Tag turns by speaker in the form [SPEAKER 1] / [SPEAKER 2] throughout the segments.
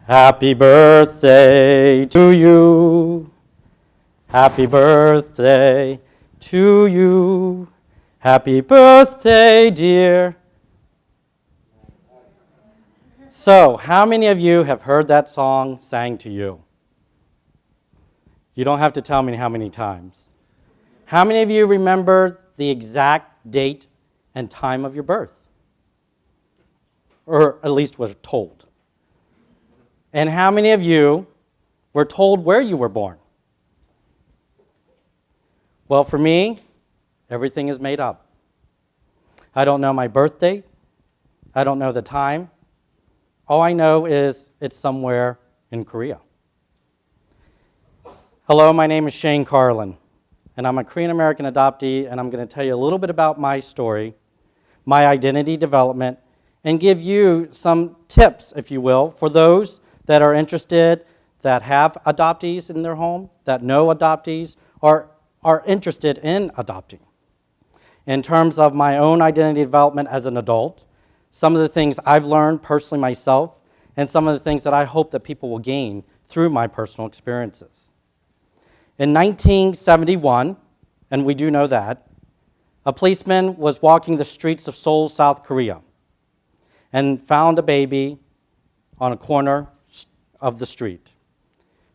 [SPEAKER 1] Happy birthday to you. Happy birthday to you. Happy birthday, dear. So, how many of you have heard that song sang to you? You don't have to tell me how many times. How many of you remember the exact date and time of your birth? Or at least was told. And how many of you were told where you were born? Well, for me, everything is made up. I don't know my birth date. I don't know the time. All I know is it's somewhere in Korea. Hello, my name is Shane Carlin, and I'm a Korean-American adoptee, and I'm going to tell you a little bit about my story, my identity development, and give you some tips, if you will, for those that are interested, that have adoptees in their home, that know adoptees, or are interested in adopting. In terms of my own identity development as an adult, some of the things I've learned personally myself, and some of the things that I hope that people will gain through my personal experiences. In 1971, and we do know that, a policeman was walking the streets of Seoul, South Korea, and found a baby on a corner of the street.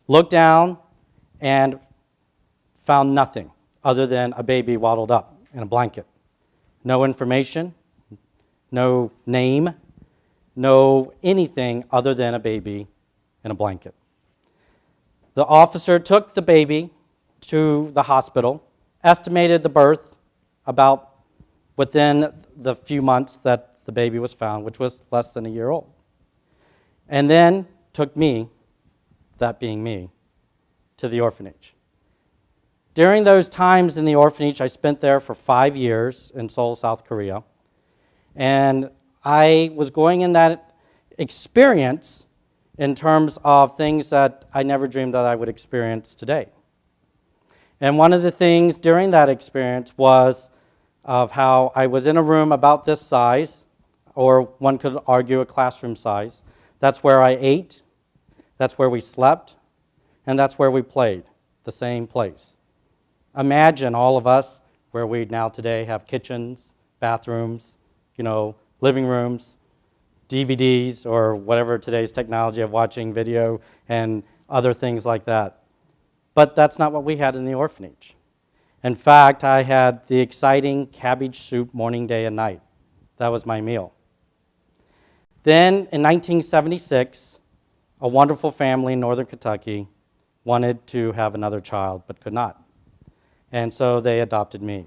[SPEAKER 1] Looked down and found nothing other than a baby waddled up in a blanket. No information, no name, no anything other than a baby in a blanket. The officer took the baby to the hospital, estimated the birth about within the few months that the baby was found, which was less than a year old. And then took me, that being me, to the orphanage. During those times in the orphanage, I spent there for 5 years in Seoul, South Korea. And I was going in that experience in terms of things that I never dreamed that I would experience today. And one of the things during that experience was of how I was in a room about this size, or one could argue a classroom size. That's where I ate, that's where we slept, and that's where we played, the same place. Imagine all of us where we now today have kitchens, bathrooms, living rooms, DVDs, or whatever today's technology of watching video and other things like that. But that's not what we had in the orphanage. In fact, I had the exciting cabbage soup morning, day, and night. That was my meal. Then in 1976, a wonderful family in northern Kentucky wanted to have another child but could not. And so they adopted me.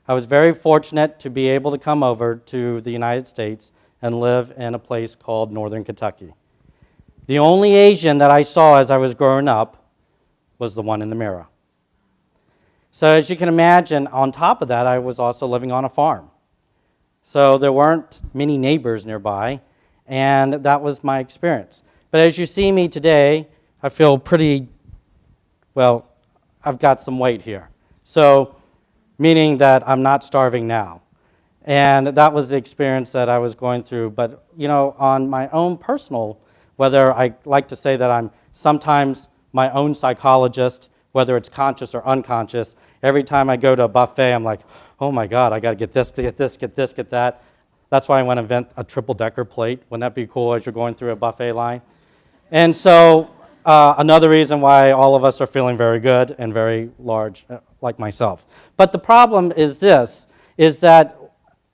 [SPEAKER 1] I was very fortunate to be able to come over to the United States and live in a place called northern Kentucky. The only Asian that I saw as I was growing up was the one in the mirror. So as you can imagine, on top of that, I was also living on a farm. So there weren't many neighbors nearby, and that was my experience. But as you see me today, I feel pretty, well, I've got some weight here. So, meaning that I'm not starving now. And that was the experience that I was going through. But, on my own personal, whether I like to say that I'm sometimes my own psychologist, whether it's conscious or unconscious, every time I go to a buffet, I'm like, oh my God, I got to get this, get this, get this, get that. That's why I want to invent a triple-decker plate. Wouldn't that be cool as you're going through a buffet line? And so another reason why all of us are feeling very good and very large, like myself. But the problem is this, is that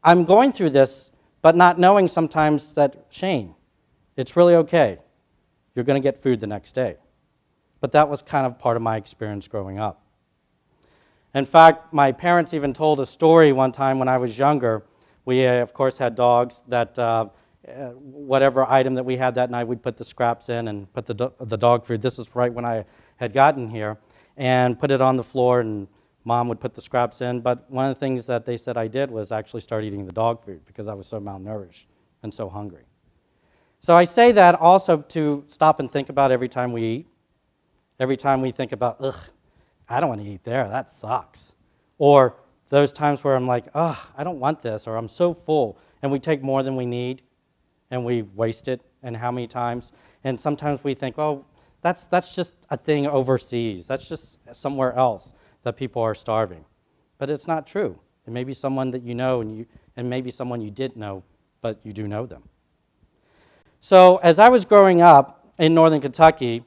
[SPEAKER 1] I'm going through this, but not knowing sometimes that, Shane, it's really okay. You're going to get food the next day. But that was kind of part of my experience growing up. In fact, my parents even told a story one time when I was younger. We, of course, had dogs that whatever item that we had that night, we'd put the scraps in and put the dog food. This is right when I had gotten here, and put it on the floor, and Mom would put the scraps in. But one of the things that they said I did was actually start eating the dog food because I was so malnourished and so hungry. So I say that also to stop and think about every time we eat. Every time we think about, ugh, I don't want to eat there, that sucks. Or those times where I'm like, ugh, I don't want this, or I'm so full, and we take more than we need. and we waste it, and how many times. And sometimes we think, oh, that's just a thing overseas. That's just somewhere else that people are starving. But it's not true. It may be someone that you know, and maybe someone you didn't know, but you do know them. So as I was growing up in northern Kentucky,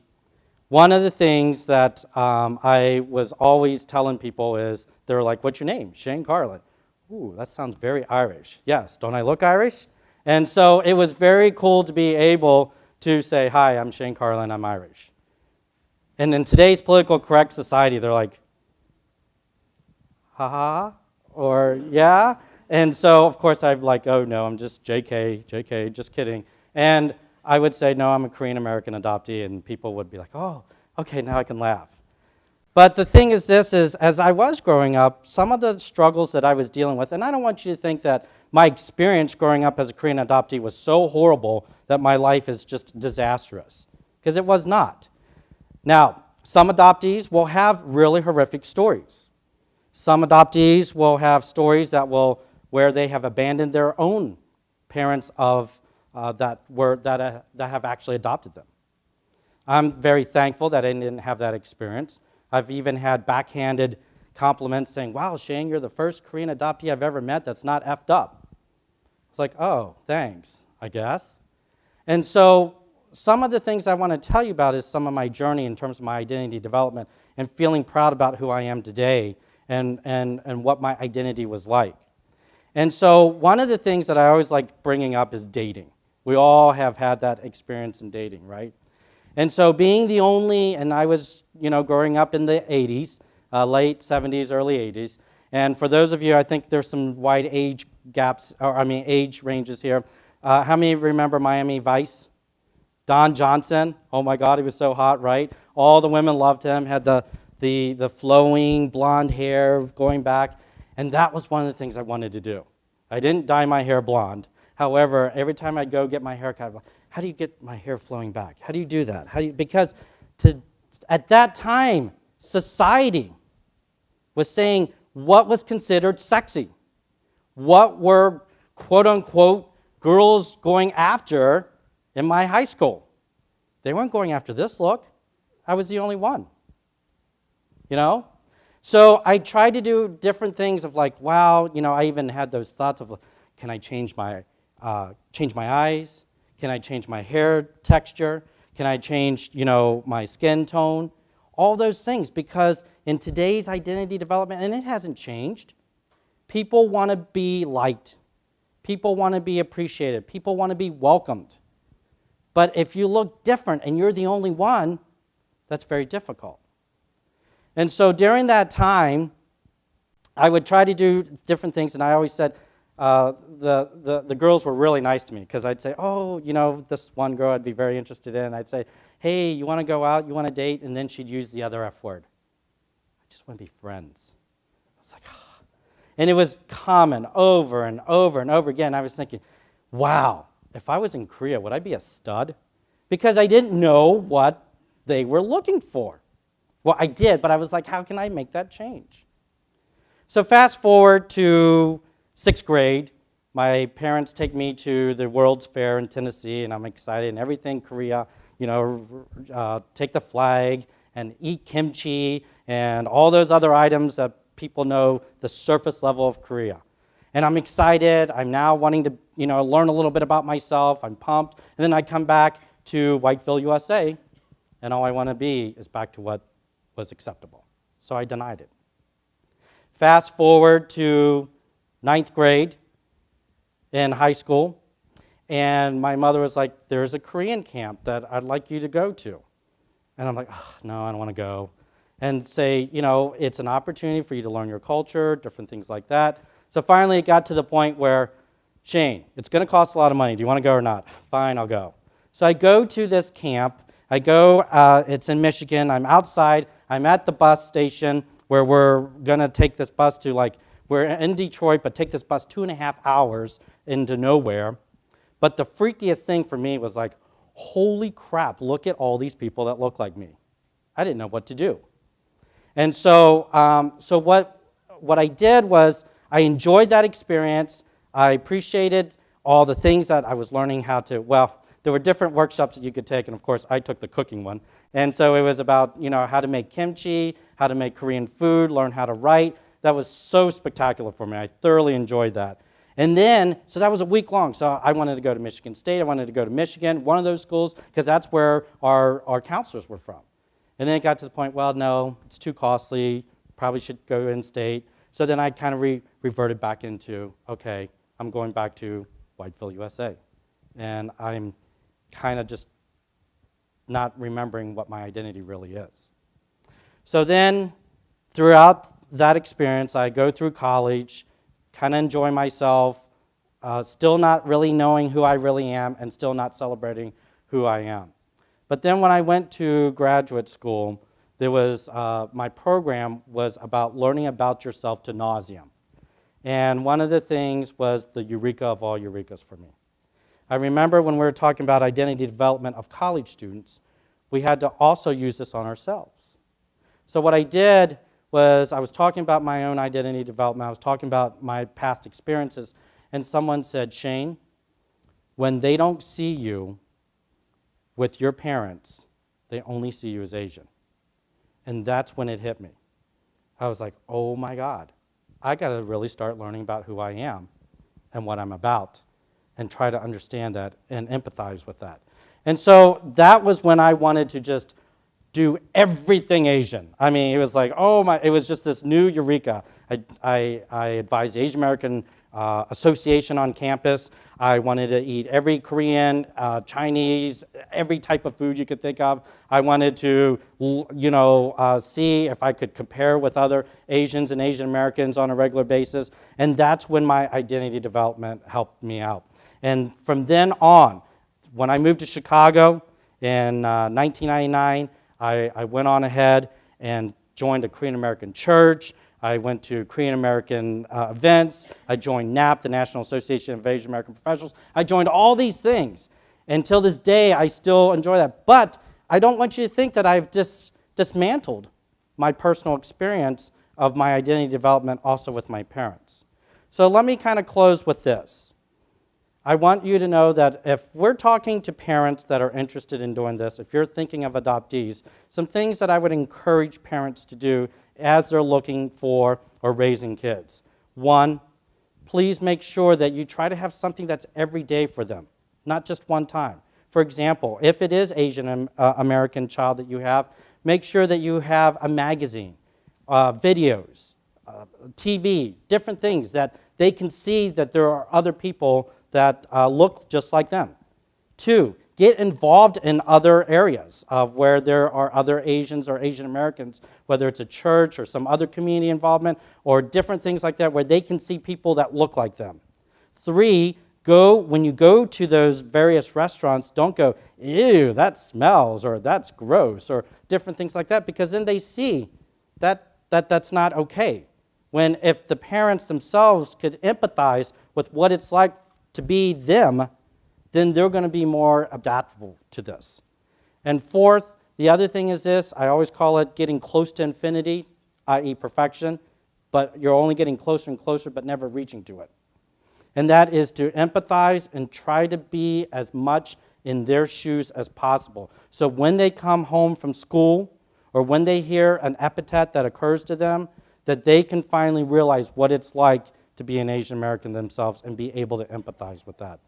[SPEAKER 1] one of the things that I was always telling people is, they were like, what's your name? Shane Carlin. Ooh, that sounds very Irish. Yes, don't I look Irish? And so it was very cool to be able to say, hi, I'm Shane Carlin, I'm Irish. And in today's political correct society, they're like, ha-ha, or yeah. And so, of course, I'm like, oh, no, I'm just JK, just kidding. And I would say, no, I'm a Korean-American adoptee, and people would be like, oh, okay, now I can laugh. But the thing is this, is as I was growing up, some of the struggles that I was dealing with, and I don't want you to think that my experience growing up as a Korean adoptee was so horrible that my life is just disastrous, because it was not. Now, some adoptees will have really horrific stories. Some adoptees will have stories where they have abandoned their own parents that have actually adopted them. I'm very thankful that I didn't have that experience. I've even had backhanded compliments saying, wow, Shane, you're the first Korean adoptee I've ever met that's not effed up. It's like, oh, thanks, I guess. And so some of the things I want to tell you about is some of my journey in terms of my identity development and feeling proud about who I am today and what my identity was like. And so one of the things that I always like bringing up is dating. We all have had that experience in dating, right? And so being the only, and I was, growing up in the 80s, late 70s, early 80s, and for those of you, I think there's some wide age gaps, age ranges here. How many remember Miami Vice? Don Johnson, oh my God, he was so hot, right? All the women loved him, had the flowing blonde hair going back, and that was one of the things I wanted to do. I didn't dye my hair blonde. However, every time I'd go get my hair cut, I'd be like, how do you get my hair flowing back? How do you do that? Because at that time, society was saying what was considered sexy. What were, quote unquote, girls going after in my high school? They weren't going after this look. I was the only one. So I tried to do different things of like, wow, I even had those thoughts of, can I change my eyes? Can I change my hair texture? Can I change, my skin tone? All those things, because in today's identity development, and it hasn't changed, people want to be liked. People want to be appreciated. People want to be welcomed. But if you look different and you're the only one, that's very difficult. And so during that time, I would try to do different things, and I always said, the girls were really nice to me, because I'd say, oh, this one girl I'd be very interested in. I'd say, hey, you want to go out? You want to date? And then she'd use the other F word. I just want to be friends. I was like, oh. And it was common over and over and over again. I was thinking, wow, if I was in Korea, would I be a stud? Because I didn't know what they were looking for. Well, I did, but I was like, how can I make that change? So fast forward to 6th grade, my parents take me to the World's Fair in Tennessee, and I'm excited, and everything Korea, take the flag and eat kimchi and all those other items that people know the surface level of Korea. And I'm excited. I'm now wanting to, learn a little bit about myself. I'm pumped. And then I come back to Whiteville, USA, and all I want to be is back to what was acceptable. So I denied it. Fast forward to 9th grade in high school, and my mother was like, there's a Korean camp that I'd like you to go to. And I'm like, oh, no, I don't want to go. And say, it's an opportunity for you to learn your culture, different things like that. So finally it got to the point where, Shane, it's going to cost a lot of money. Do you want to go or not? Fine, I'll go. So I go to this camp. I go, it's in Michigan. I'm outside. I'm at the bus station where we're going to take this bus to we're in Detroit, but take this bus 2.5 hours into nowhere. But the freakiest thing for me was like, holy crap, look at all these people that look like me. I didn't know what to do. And so, what I did was I enjoyed that experience. I appreciated all the things that I was learning how to, well, there were different workshops that you could take, and of course I took the cooking one. And so it was about, how to make kimchi, how to make Korean food, learn how to write. That was so spectacular for me. I thoroughly enjoyed that. And then, so that was a week long. So I wanted to go to Michigan State. I wanted to go to Michigan, one of those schools, because that's where our counselors were from. And then it got to the point, well, no, it's too costly. Probably should go in-state. So then I kind of reverted back into, okay, I'm going back to Whiteville, USA. And I'm kind of just not remembering what my identity really is. So then, throughout that experience, I go through college, kind of enjoy myself, still not really knowing who I really am, and still not celebrating who I am. But then when I went to graduate school, there was, my program was about learning about yourself to nauseam. And one of the things was the eureka of all eurekas for me. I remember when we were talking about identity development of college students, we had to also use this on ourselves. So what I did was I was talking about my own identity development. I was talking about my past experiences, and someone said, Shane, when they don't see you with your parents, they only see you as Asian. And that's when it hit me. I was like, oh my God, I got to really start learning about who I am and what I'm about and try to understand that and empathize with that. And so that was when I wanted to just do everything Asian. I mean, it was like, oh my, it was just this new eureka. I advised the Asian American Association on campus. I wanted to eat every Korean, Chinese, every type of food you could think of. I wanted to, see if I could compare with other Asians and Asian Americans on a regular basis. And that's when my identity development helped me out. And from then on, when I moved to Chicago in 1999, I went on ahead and joined a Korean American church. I went to Korean American events. I joined NAP, the National Association of Asian American Professionals. I joined all these things. Until this day, I still enjoy that. But I don't want you to think that I've dismantled my personal experience of my identity development also with my parents. So let me kind of close with this. I want you to know that if we're talking to parents that are interested in doing this, if you're thinking of adoptees, some things that I would encourage parents to do as they're looking for or raising kids. One, please make sure that you try to have something that's every day for them, not just one time. For example, if it is Asian American child that you have, make sure that you have a magazine, videos, TV, different things that they can see that there are other people that look just like them. Two, get involved in other areas of where there are other Asians or Asian Americans, whether it's a church or some other community involvement or different things like that where they can see people that look like them. Three, when you go to those various restaurants, don't go, ew, that smells, or that's gross, or different things like that, because then they see that that's not okay. When if the parents themselves could empathize with what it's like to be them, then they're going to be more adaptable to this. And fourth, the other thing is this, I always call it getting close to infinity, i.e. perfection, but you're only getting closer and closer but never reaching to it. And that is to empathize and try to be as much in their shoes as possible. So when they come home from school or when they hear an epithet that occurs to them, that they can finally realize what it's like to be an Asian American themselves and be able to empathize with that.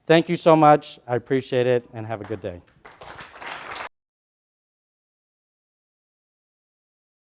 [SPEAKER 1] Thank you so much. I appreciate it, and have a good day.